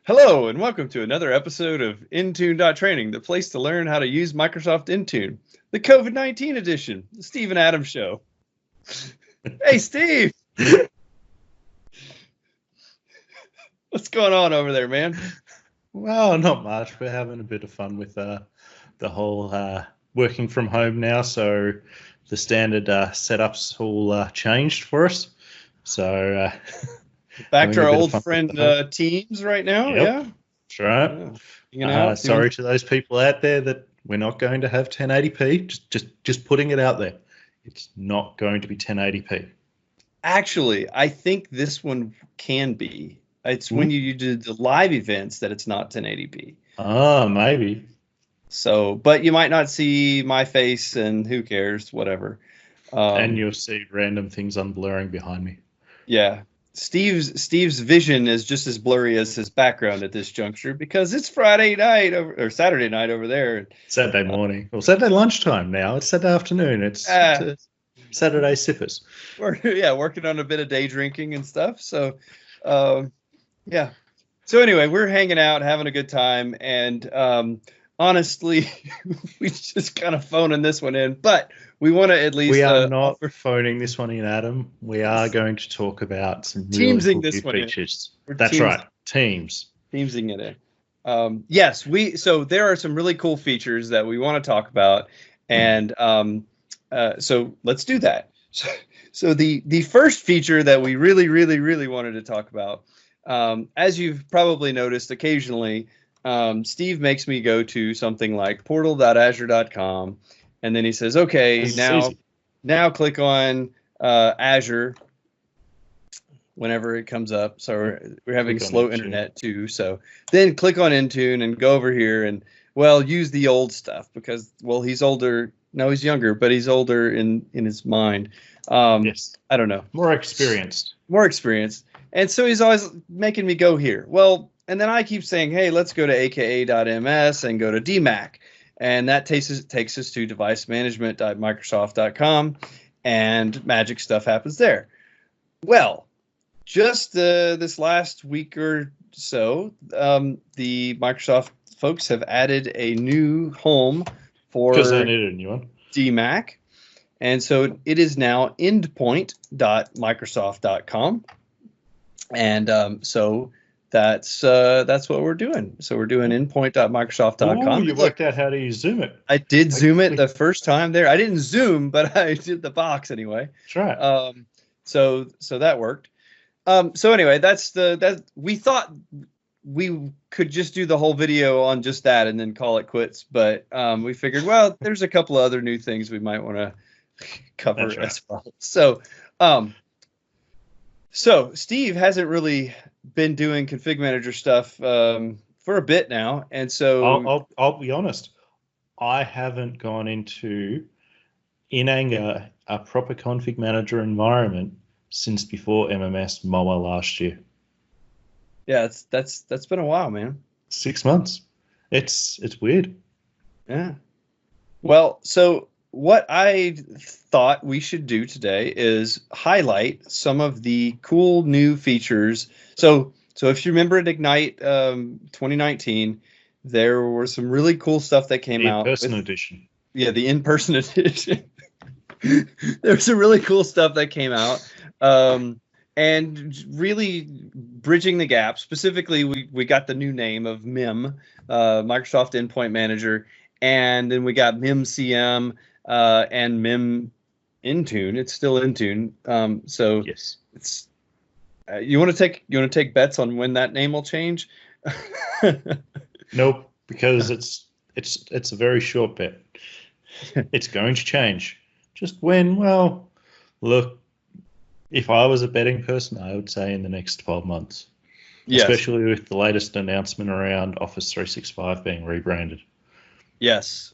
Hello, and welcome to another episode of Intune.training, the place to learn how to use Microsoft Intune, the COVID-19 edition, the Steve and Adam show. Hey, Steve! What's going on over there, man? Well, not much. We're having a bit of fun with the whole working from home now, so the standard setups all changed for us. So back to our old friend Teams right now. Yep, yeah, that's right. Sorry to those people out there that we're not going to have 1080p. Just putting it out there. It's not going to be 1080p. Actually, I think this one can be. It's when you do the live events that it's not 1080p. Oh, maybe. So, but you might not see my face, and who cares? Whatever. And you'll see random things unblurring behind me. Yeah. Steve's vision is just as blurry as his background at this juncture because it's Friday night or Saturday night over there. Saturday morning. Well, Saturday lunchtime now. It's Saturday afternoon. It's Saturday sippers. Working on a bit of day drinking and stuff. So, yeah. So anyway, we're hanging out, having a good time, and honestly, we just kind of phoning this one in, but we want to at least. We are not phoning this one in, Adam. We are going to talk about some really cool new features. That's right, Teams. Teamsing it in. Yes, so there are some really cool features that we want to talk about, and so let's do that. So the first feature that we really wanted to talk about, as you've probably noticed occasionally, Steve makes me go to something like portal.azure.com, and then he says, okay, now click on Azure whenever it comes up. So we're having slow internet too. So then click on Intune and go over here and, well, use the old stuff because, well, he's older. No, he's younger, but he's older in his mind. Yes. I don't know. More experienced. And so he's always making me go here. Well, and then I keep saying, hey, let's go to aka.ms and go to DMAC. And that takes us to devicemanagement.microsoft.com, and magic stuff happens there. Well, just this last week or so, the Microsoft folks have added a new home for because they needed a new one. DMAC. And so it is now endpoint.microsoft.com. And so that's what we're doing. So we're doing endpoint.microsoft.com. You worked out how to zoom it. I did zoom it the first time there. I didn't zoom, but I did the box anyway. That's right. So that worked. So anyway, that we thought we could just do the whole video on just that and then call it quits. But we figured, well, there's a couple of other new things we might want to cover as well. So Steve hasn't really been doing config manager stuff for a bit now, and so I'll be honest, I haven't gone into in anger a proper config manager environment since before MMS MOA last year. Yeah, that's been a while, man. 6 months. It's weird. Yeah. Well, so what I thought we should do today is highlight some of the cool new features. So if you remember at Ignite 2019, there were some really cool stuff that came out. In-person edition. Yeah, the in-person edition. There's some really cool stuff that came out. And really bridging the gap. Specifically, we got the new name of MIM, Microsoft Endpoint Manager, and then we got MIM-CM and MIM Intune. It's still Intune. So yes, it's. You want to take bets on when that name will change? Nope, because it's a very short bet. It's going to change. Just when? Well, look, if I was a betting person, I would say in the next 12 months. Yes. Especially with the latest announcement around Office 365 being rebranded. Yes.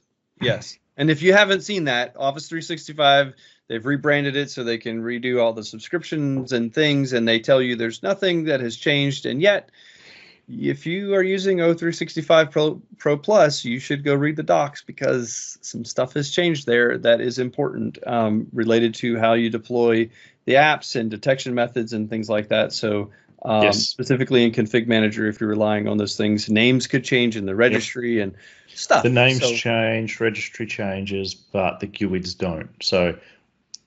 And if you haven't seen that, Office 365, they've rebranded it so they can redo all the subscriptions and things, and they tell you there's nothing that has changed. And yet, if you are using O365 ProPlus, you should go read the docs because some stuff has changed there that is important related to how you deploy the apps and detection methods and things like that. So Yes. Specifically in Config Manager, if you're relying on those things, names could change in the registry and stuff. The names change, registry changes, but the GUIDs don't. So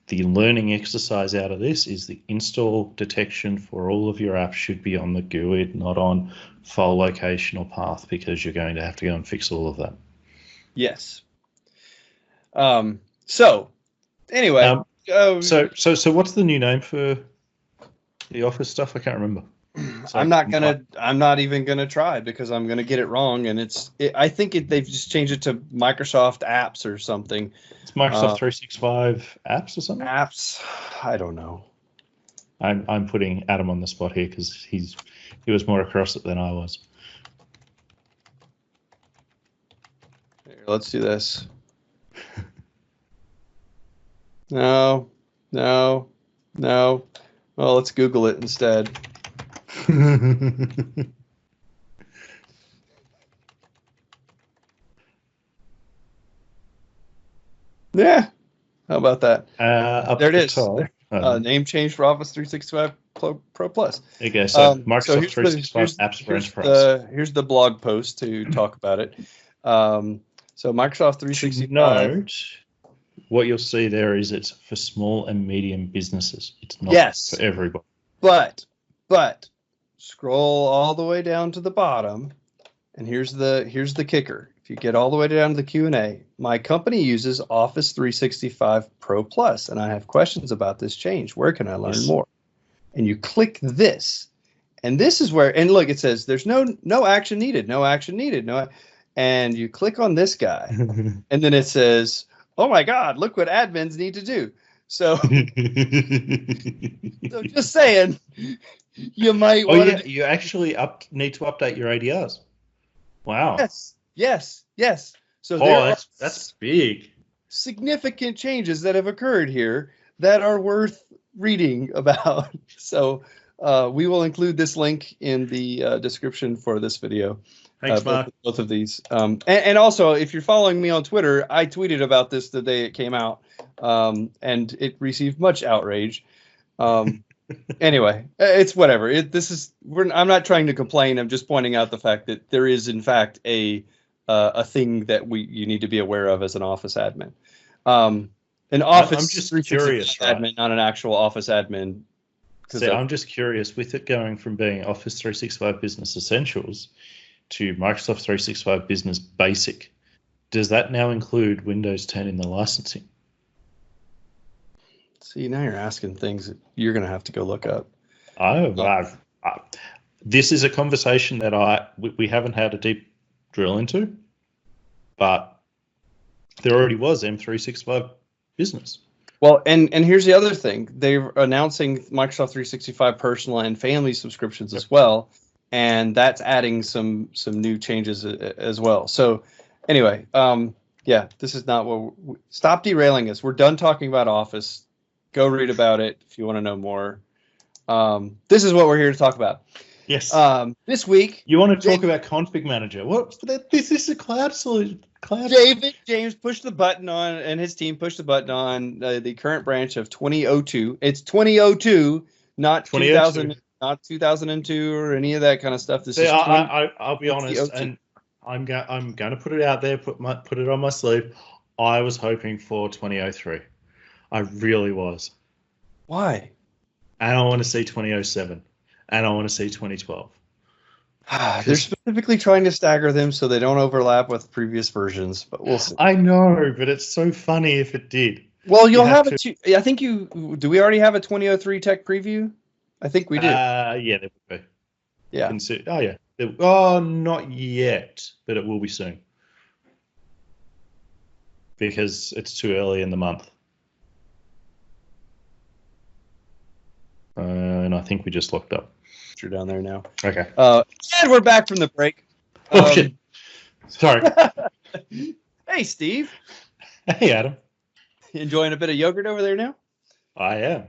the learning exercise out of this is the install detection for all of your apps should be on the GUID, not on file location or path, because you're going to have to go and fix all of that. Yes. So anyway, so what's the new name for the Office stuff? I can't remember. So I'm not even gonna try because I'm gonna get it wrong, and I think they've just changed it to Microsoft Apps or something. It's Microsoft 365 Apps or something. Apps, I don't know. I'm putting Adam on the spot here because he was more across it than I was. Here, let's do this. No. Well, let's Google it instead. Yeah, how about that? There it is. Name change for Office 365 ProPlus. There you go. So Microsoft 365 Apps for Enterprise. Here's the blog post to talk about it. So Microsoft 365. Note, what you'll see there is it's for small and medium businesses. It's not for everybody. But scroll all the way down to the bottom, and here's the kicker. If you get all the way down to the Q&A, my company uses Office 365 Pro Plus, and I have questions about this change. Where can I learn more? And you click this, and this is where, and look, it says there's no action needed, and you click on this guy, and then it says, oh my God, look what admins need to do. So, so just saying, you might want to. You actually need to update your ADRs. Wow. Yes. So that's big. Significant changes that have occurred here that are worth reading about. So we will include this link in the description for this video. Thanks, Mark. Both of these. And also, if you're following me on Twitter, I tweeted about this the day it came out, and it received much outrage. Anyway, it's whatever. I'm not trying to complain. I'm just pointing out the fact that there is, in fact, a thing that you need to be aware of as an Office admin. An Office I'm just curious, admin, not an actual Office admin. So I'm just curious, with it going from being Office 365 Business Essentials to Microsoft 365 Business Basic, does that now include Windows 10 in the licensing? See, now you're asking things that you're going to have to go look up. This is a conversation that we haven't had a deep drill into, but there already was M365 Business. Well, and here's the other thing. They're announcing Microsoft 365 Personal and Family subscriptions as well, and that's adding some new changes as well. So anyway, this is not what stop derailing us. We're done talking about Office. Go read about it if you want to know more. This is what we're here to talk about. Yes. This week, you want to talk about Config Manager? What? This is a cloud solution. James pushed the button on, and his team pushed the button on the current branch of 2002. It's 2002, not 2000, not 2002 or any of that kind of stuff. This is. I'll be honest, and I'm going to put it out there. Put it on my sleeve. I was hoping for 2003. I really was. Why? And I want to see 2007. And I want to see 2012. They're specifically trying to stagger them so they don't overlap with previous versions, but we'll see. I know, but it's so funny if it did. Well, you'll have it. I think do we already have a 2003 tech preview? I think we do. Yeah, there will be. Yeah. Oh, yeah. Oh, not yet, but it will be soon. Because it's too early in the month. And I think we just looked up. You're down there now. Okay. And we're back from the break. Oh, shit. Sorry. Hey, Steve. Hey, Adam. Enjoying a bit of yogurt over there now? I am.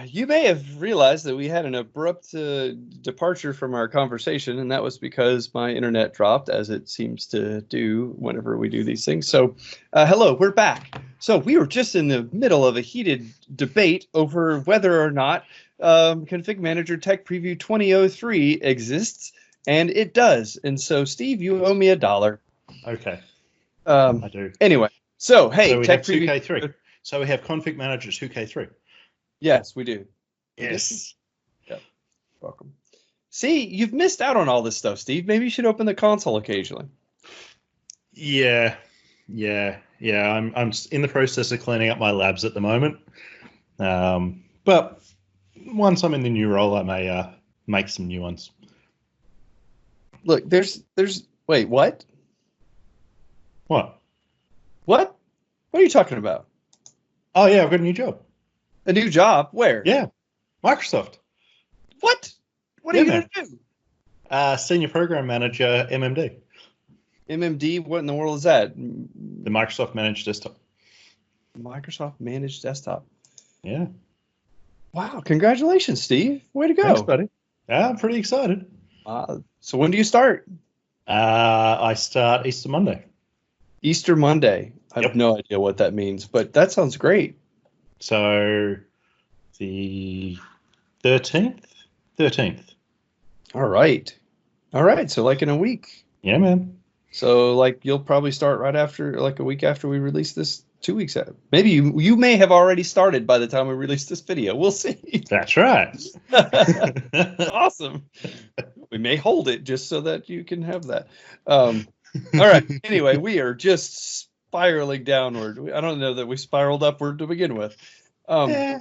You may have realized that we had an abrupt departure from our conversation, and that was because my internet dropped, as it seems to do whenever we do these things. So, hello, we're back. So we were just in the middle of a heated debate over whether or not Config Manager Tech Preview 2003 exists, and it does. And so, Steve, you owe me $1. Okay, I do. Anyway, so hey, So we Tech have Preview. 2K3. So we have Config Manager 2K3. Yes, we do. Yes. Yep. Welcome. See, you've missed out on all this stuff, Steve. Maybe you should open the console occasionally. Yeah. I'm in the process of cleaning up my labs at the moment. But once I'm in the new role, I may make some new ones. Look, wait, what? What? What are you talking about? Oh yeah, I've got a new job. A new job? Where? Yeah, Microsoft. What? What are you going to do? Senior Program Manager, MMD. MMD? What in the world is that? The Microsoft Managed Desktop. Microsoft Managed Desktop. Yeah. Wow! Congratulations, Steve. Way to go. Thanks, buddy. Yeah, I'm pretty excited. So when do you start? I start Easter Monday. Easter Monday. I have no idea what that means, but that sounds great. So the 13th? 13th. All right. So like in a week. Yeah, man. So like you'll probably start right after, like a week after we release this, 2 weeks after. Maybe you may have already started by the time we release this video. We'll see. That's right. Awesome. We may hold it just so that you can have that. All right. Anyway, we are just spiraling downward. I don't know that we spiraled upward to begin with. But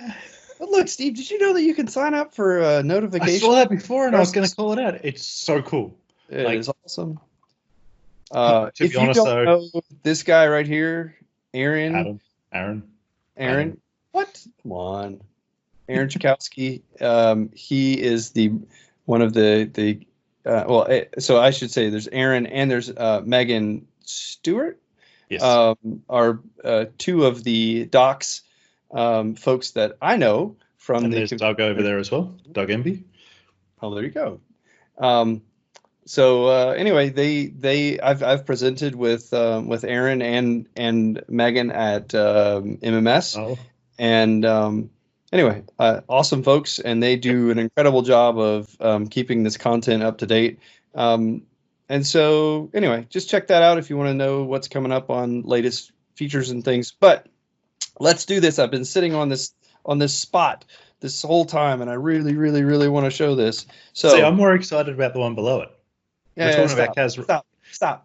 look, Steve, did you know that you can sign up for notifications? I saw that before, and I was going to call it out. It's so cool. It is awesome. To if be honest, you don't know this guy right here, Aaron. What? Come on, Aaron Chakowski. He is one of the so I should say there's Aaron and there's Megan Stewart. Yes. Are two of the docs folks that I know from. And there's Doug over there as well. Doug Emby. Oh, there you go. So anyway, I've presented with Aaron and Megan at EM+S. Oh. And anyway, awesome folks, and they do an incredible job of keeping this content up to date. And so anyway, just check that out if you want to know what's coming up on latest features and things. But let's do this. I've been sitting on this spot this whole time, and I really, really, really want to show this. So see, I'm more excited about the one below it. Yeah, stop.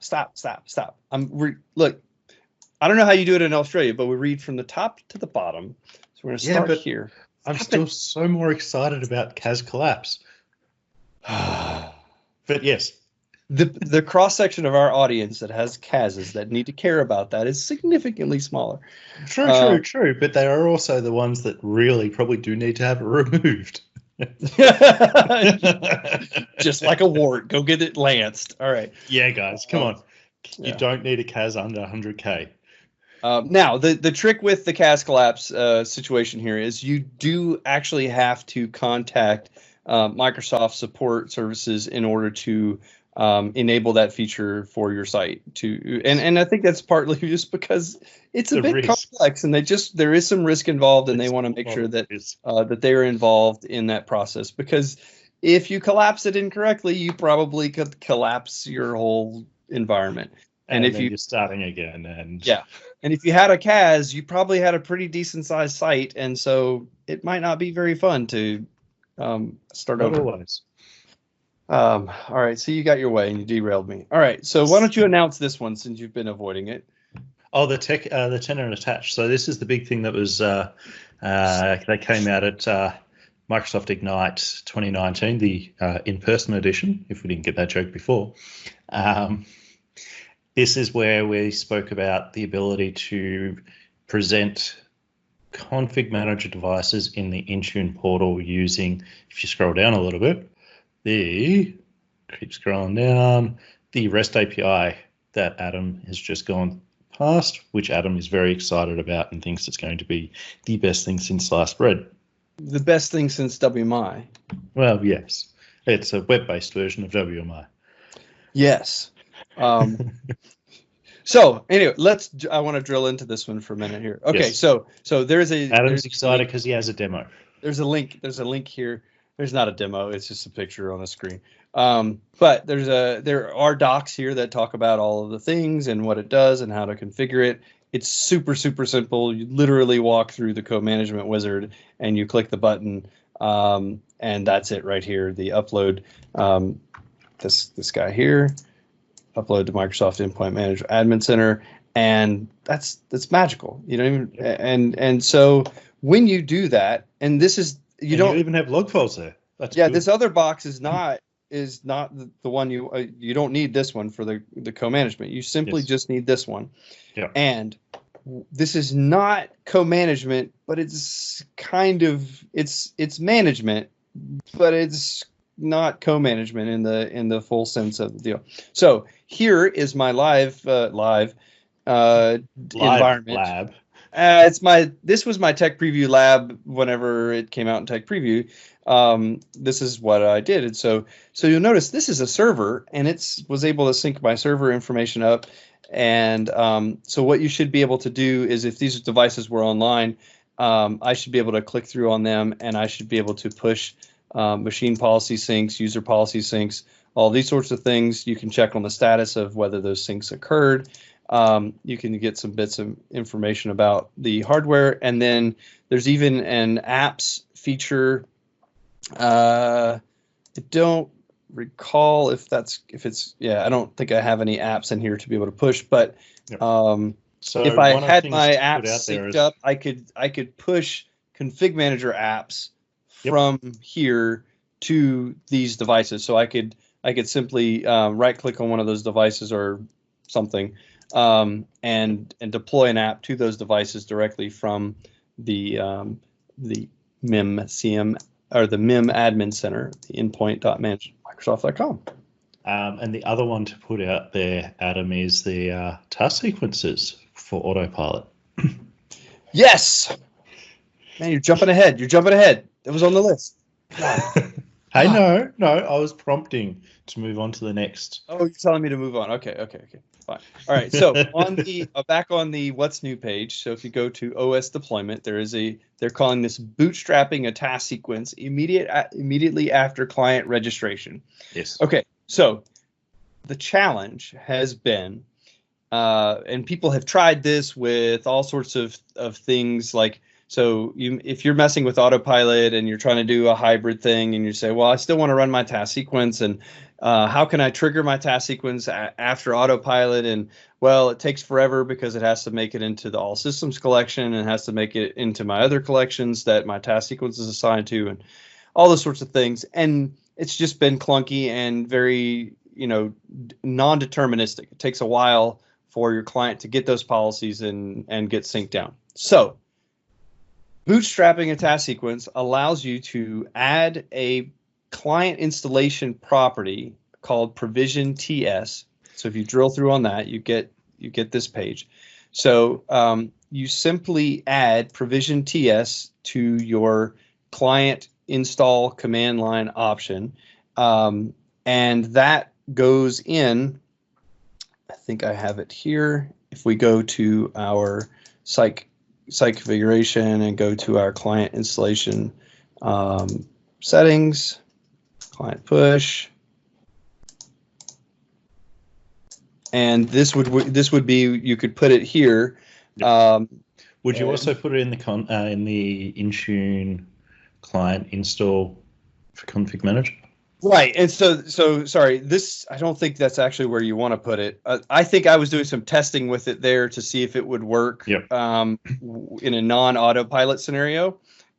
Look, I don't know how you do it in Australia, but we read from the top to the bottom. So we're going to start here. I'm still so more excited about CAS collapse. But yes. The cross-section of our audience that has CASs that need to care about that is significantly smaller. True. But they are also the ones that really probably do need to have it removed. Just like a wart, go get it lanced. All right. Yeah, guys, come on. You don't need a CAS under 100K. Now, the trick with the CAS collapse situation here is you do actually have to contact Microsoft support services in order to enable that feature for your site. And I think that's partly just because it's a bit complex, and there is some risk involved, and they want to make sure that that they are involved in that process. Because if you collapse it incorrectly, you probably could collapse your whole environment. And if you're starting again, and if you had a CAS, you probably had a pretty decent sized site, and so it might not be very fun to start over. Otherwise. All right, so you got your way and you derailed me. All right, so why don't you announce this one since you've been avoiding it? Oh, the tenant attached. So this is the big thing that was they came out at Microsoft Ignite 2019, the in-person edition. If we didn't get that joke before, this is where we spoke about the ability to present config manager devices in the Intune portal using, if you scroll down a little bit, keep scrolling down, the REST API that Adam has just gone past, which Adam is very excited about and thinks it's going to be the best thing since sliced bread. The best thing since WMI. Well, yes. It's a web-based version of WMI. Yes. So anyway, I want to drill into this one for a minute here. Okay, yes. So there's Adam's excited because he has a demo. There's a link. There's a link here. There's not a demo. It's just a picture on the screen. But there are docs here that talk about all of the things and what it does and how to configure it. It's super, super simple. You literally walk through the code management wizard and you click the button, and that's it right here. The upload, this guy here, upload to Microsoft Endpoint Manager Admin Center, and that's magical. You don't even and so when you do that, and this is you don't even have log files there. That's yeah. good. This other box is not the one you don't need this one for the co-management. You simply just need this one. Yeah. And this is not co-management, but it's kind of it's management, but it's not co-management in the full sense of the deal. So here is my live environment lab. This was my tech preview lab whenever it came out in tech preview. This is what I did. And so you'll notice this is a server, and it was able to sync my server information up. And so what you should be able to do is, if these devices were online, I should be able to click through on them, and I should be able to push machine policy syncs, user policy syncs, all these sorts of things. You can check on the status of whether those syncs occurred. You can get some bits of information about the hardware, and then there's even an apps feature. I don't recall if it's I don't think I have any apps in here to be able to push, but so if I had my apps synced up, I could push config manager apps from here to these devices. So I could simply right click on one of those devices or something, and deploy an app to those devices directly from the MIM CM or the MIM admin center, the endpoint.manager.microsoft.com. And the other one to put out there, Adam, is the task sequences for autopilot. Yes, man, you're jumping ahead. It was on the list. Hey, no, I was prompting to move on to the next. Oh, you're telling me to move on. Okay, fine. All right. So on the back on the what's new page. So if you go to OS deployment, they're calling this bootstrapping a task sequence immediately after client registration. Yes. Okay. So the challenge has been, and people have tried this with all sorts of things like. So if you're messing with autopilot and you're trying to do a hybrid thing and you say, well, I still want to run my task sequence, and how can I trigger my task sequence after autopilot? And well, it takes forever because it has to make it into the all systems collection and has to make it into my other collections that my task sequence is assigned to, and all those sorts of things. And it's just been clunky and very, non-deterministic. It takes a while for your client to get those policies and get synced down. So bootstrapping a task sequence allows you to add a client installation property called provision TS. So if you drill through on that, you get this page. So you simply add provision TS to your client install command line option, and that goes in. I think I have it here. If we go to our site configuration and go to our client installation settings, client push, and this would be, you could put it here. Would you also put it in the Intune client install for config manager? Right, and so sorry, this, I don't think that's actually where you want to put it. I think I was doing some testing with it there to see if it would work in a non-autopilot scenario,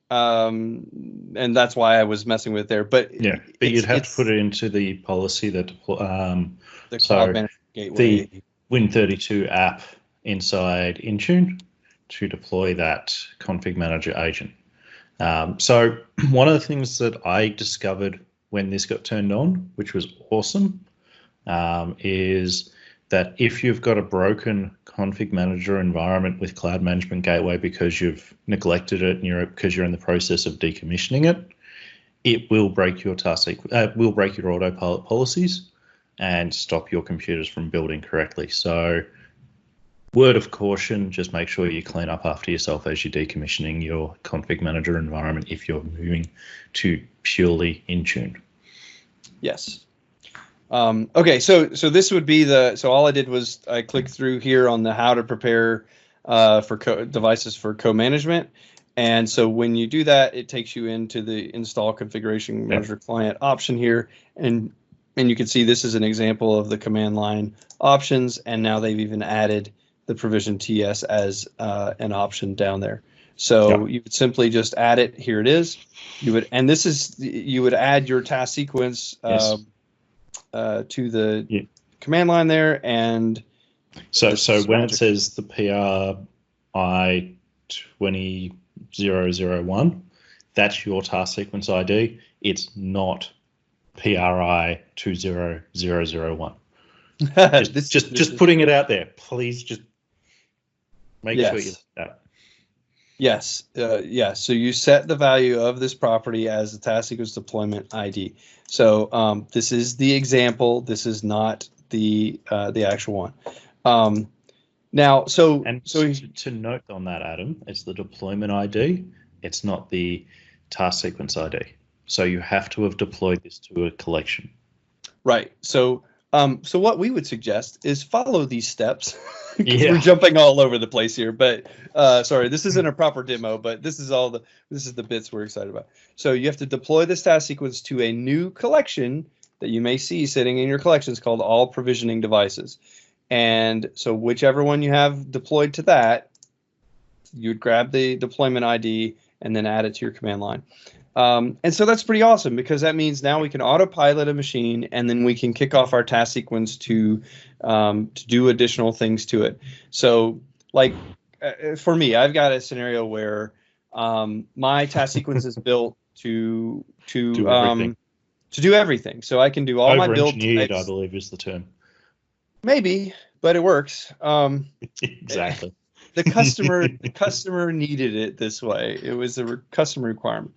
and that's why I was messing with it there. But you'd have to put it into the policy that the cloud management gateway, the Win32 app inside Intune to deploy that config manager agent. So one of the things that I discovered when this got turned on, which was awesome, is that if you've got a broken config manager environment with Cloud Management Gateway because you've neglected it and because you're in the process of decommissioning it, it will break your will break your autopilot policies and stop your computers from building correctly. So Word of caution, just make sure you clean up after yourself as you're decommissioning your config manager environment if you're moving to purely Intune. Yes. Okay, so this would be so all I did was I clicked through here on the how to prepare for devices for co-management. And so when you do that, it takes you into the install configuration manager client option here. And you can see this is an example of the command line options. And now they've even added the provision TS as an option down there. So you would simply just add it. Here it is. You would add your task sequence to the command line there. And so when it says the PRI 20001, that's your task sequence ID. It's not PRI 20001. just putting it out there. Please just make sure you do that. Yes. So you set the value of this property as the task sequence deployment ID. So this is the example. This is not the actual one. Now, so to note on that, Adam, it's the deployment ID. It's not the task sequence ID. So you have to have deployed this to a collection. Right. So what we would suggest is follow these steps. We're jumping all over the place here, but sorry, this isn't a proper demo, but this is the bits we're excited about. So you have to deploy this task sequence to a new collection that you may see sitting in your collections called all provisioning devices. And so whichever one you have deployed to that, you'd grab the deployment ID and then add it to your command line. And so that's pretty awesome because that means now we can autopilot a machine and then we can kick off our task sequence to do additional things to it. So like for me, I've got a scenario where my task sequence is built to do everything. So I can do all my build types. I believe is the term. Maybe, but it works. Exactly. The customer needed it this way. It was a customer requirement.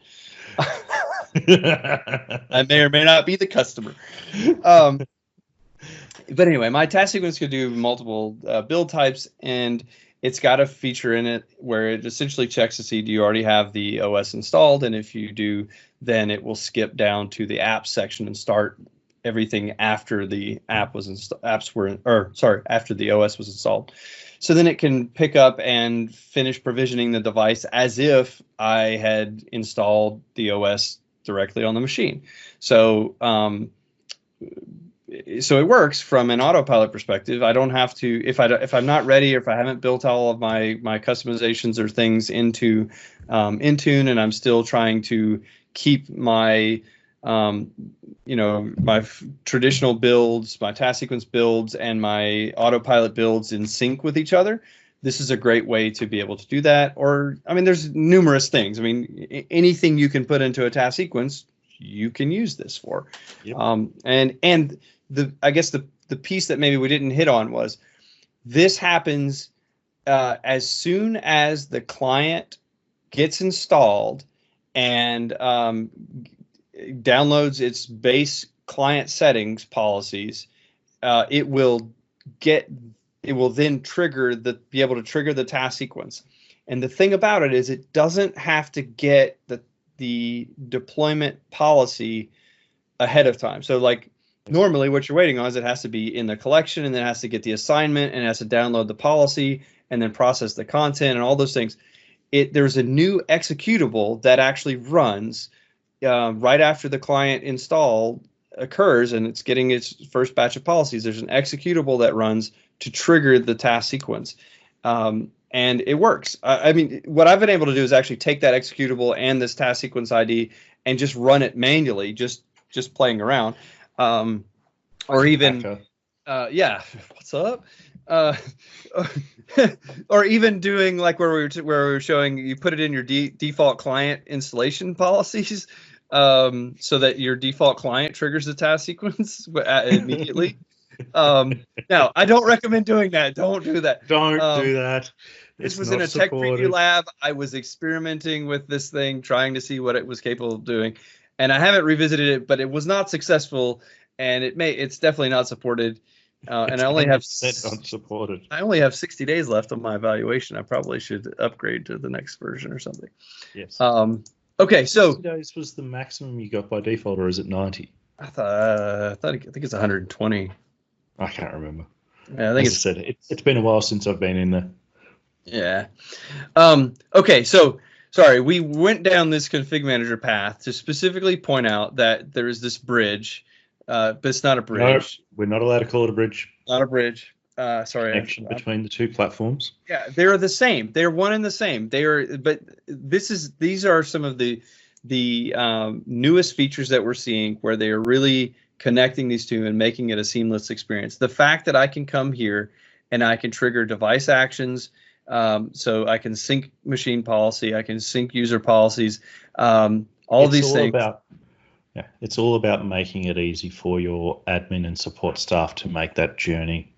I may or may not be the customer. But anyway, my task sequence could do multiple build types, and it's got a feature in it where it essentially checks to see do you already have the OS installed, and if you do, then it will skip down to the apps section and start everything after the after the OS was installed. So then it can pick up and finish provisioning the device as if I had installed the OS directly on the machine. So it works from an autopilot perspective. I don't have to, if I'm not ready or if I haven't built all of my customizations or things into Intune, and I'm still trying to keep my my traditional builds, my task sequence builds, and my autopilot builds in sync with each other. This is a great way to be able to do that. Or, I mean, there's numerous things. I mean, anything you can put into a task sequence, you can use this for. Yep. And I guess the piece that maybe we didn't hit on was this happens as soon as the client gets installed and downloads its base client settings policies. It will then be able to trigger the task sequence. And the thing about it is it doesn't have to get the deployment policy ahead of time. So like normally what you're waiting on is it has to be in the collection, and then it has to get the assignment, and it has to download the policy and then process the content and all those things. There's a new executable that actually runs right after the client install occurs and it's getting its first batch of policies. There's an executable that runs to trigger the task sequence. And it works. I mean, what I've been able to do is actually take that executable and this task sequence ID and just run it manually, just playing around. Or even, what's up? Or even doing like where we were showing you put it in your default client installation policies, so that your default client triggers the task sequence immediately. Now, I don't recommend doing that. Don't do that. Don't do that. This was in a tech preview lab. I was experimenting with this thing, trying to see what it was capable of doing, and I haven't revisited it, but it was not successful, and it's definitely not supported. and I only have unsupported. I only have 60 days left on my evaluation. I probably should upgrade to the next version or something. Yes. Okay, so 60 days was the maximum you got by default, or is it 90? I think it's 120. I can't remember. Yeah, I think As I said, it's been a while since I've been in there. Yeah. Okay, so sorry, we went down this config manager path to specifically point out that there is this bridge, but it's not a bridge. No, we're not allowed to call it a bridge. Not a bridge. Sorry. Connection between the two platforms. Yeah, they're the same. They're one and the same. But these are some of the newest features that we're seeing where they are really connecting these two and making it a seamless experience. The fact that I can come here and I can trigger device actions. So I can sync machine policy, I can sync user policies, all these things. It's all about making it easy for your admin and support staff to make that journey.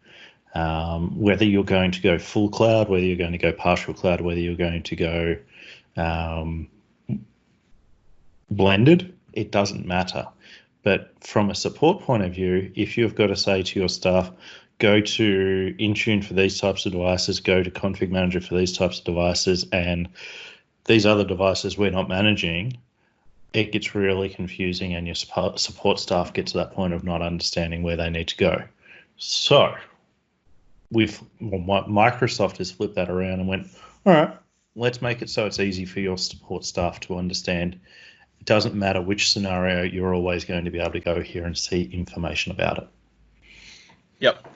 Whether you're going to go full cloud, whether you're going to go partial cloud, whether you're going to go blended, it doesn't matter. But from a support point of view, if you've got to say to your staff, go to Intune for these types of devices, go to Config Manager for these types of devices, and these other devices we're not managing, it gets really confusing and your support staff get to that point of not understanding where they need to go. So Microsoft has flipped that around and went, all right, let's make it so it's easy for your support staff to understand. It doesn't matter which scenario, you're always going to be able to go here and see information about it. Yep.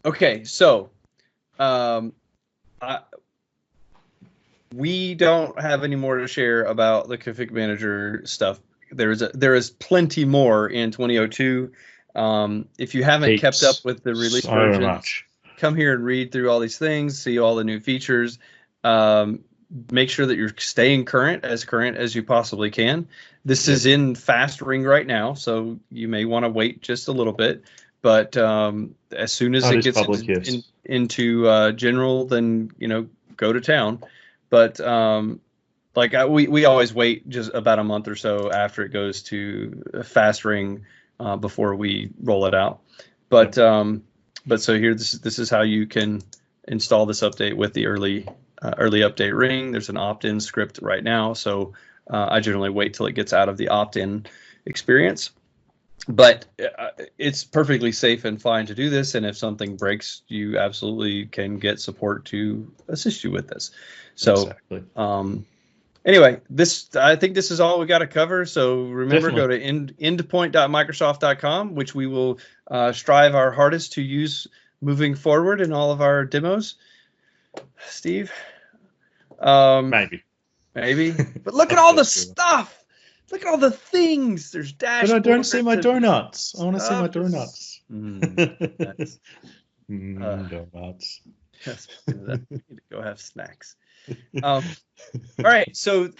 Okay, so we don't have any more to share about the config manager stuff. There is plenty more in 2002. If you haven't kept up with the release versions, come here and read through all these things, see all the new features. Make sure that you're staying current as you possibly can. This is in fast ring right now, so you may want to wait just a little bit. But as soon as it gets into general, then go to town. But we always wait just about a month or so after it goes to fast ring before we roll it out. But so here this is how you can install this update with the early update ring. There's an opt-in script right now, so I generally wait till it gets out of the opt-in experience. But it's perfectly safe and fine to do this, and if something breaks, you absolutely can get support to assist you with this. So, anyway, I think this is all we got to cover. So remember, go to endpoint.microsoft.com, which we will strive our hardest to use moving forward in all of our demos. Steve, maybe, but look at all the stuff. Look at all the things. There's dashboards. But I don't see my donuts. I want to see my donuts. Donuts. Yes, we need to go have snacks. All right. So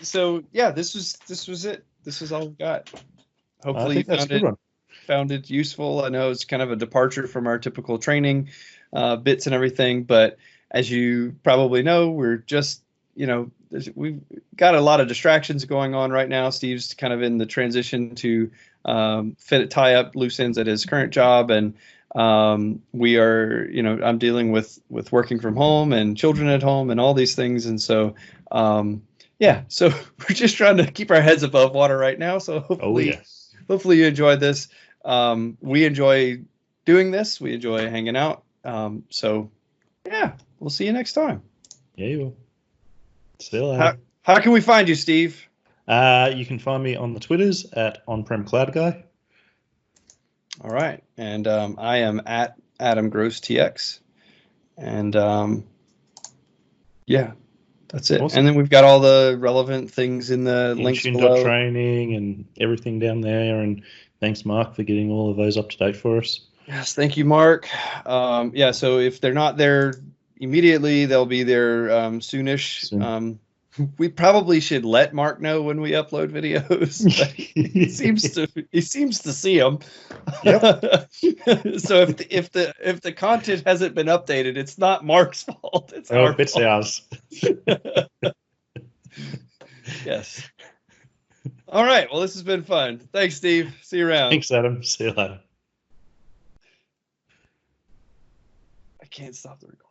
yeah, this was it. This is all we got. Hopefully you found it useful. I know it's kind of a departure from our typical training bits and everything, but as you probably know, we're just we've got a lot of distractions going on right now. Steve's kind of in the transition to tie up loose ends at his current job, and we are, I'm dealing with working from home and children at home and all these things, and so so we're just trying to keep our heads above water right now. So hopefully you enjoyed this. We enjoy doing this. We enjoy hanging out. So yeah, we'll see you next time. Yeah, you will. See you later. How can we find you, Steve? You can find me on the Twitters at On-Prem Cloud Guy. All right. And I am at Adam Gross TX. And that's it. Awesome. And then we've got all the relevant things in the links below. Training and everything down there. And thanks, Mark, for getting all of those up to date for us. Yes, thank you, Mark. So if they're not there immediately, they'll be there soonish. Soon. We probably should let Mark know when we upload videos. He seems to see them. Yep. So if the content hasn't been updated, it's not Mark's fault. It's ours. Yes. All right. Well, this has been fun. Thanks, Steve. See you around. Thanks, Adam. See you later. can't stop the recording.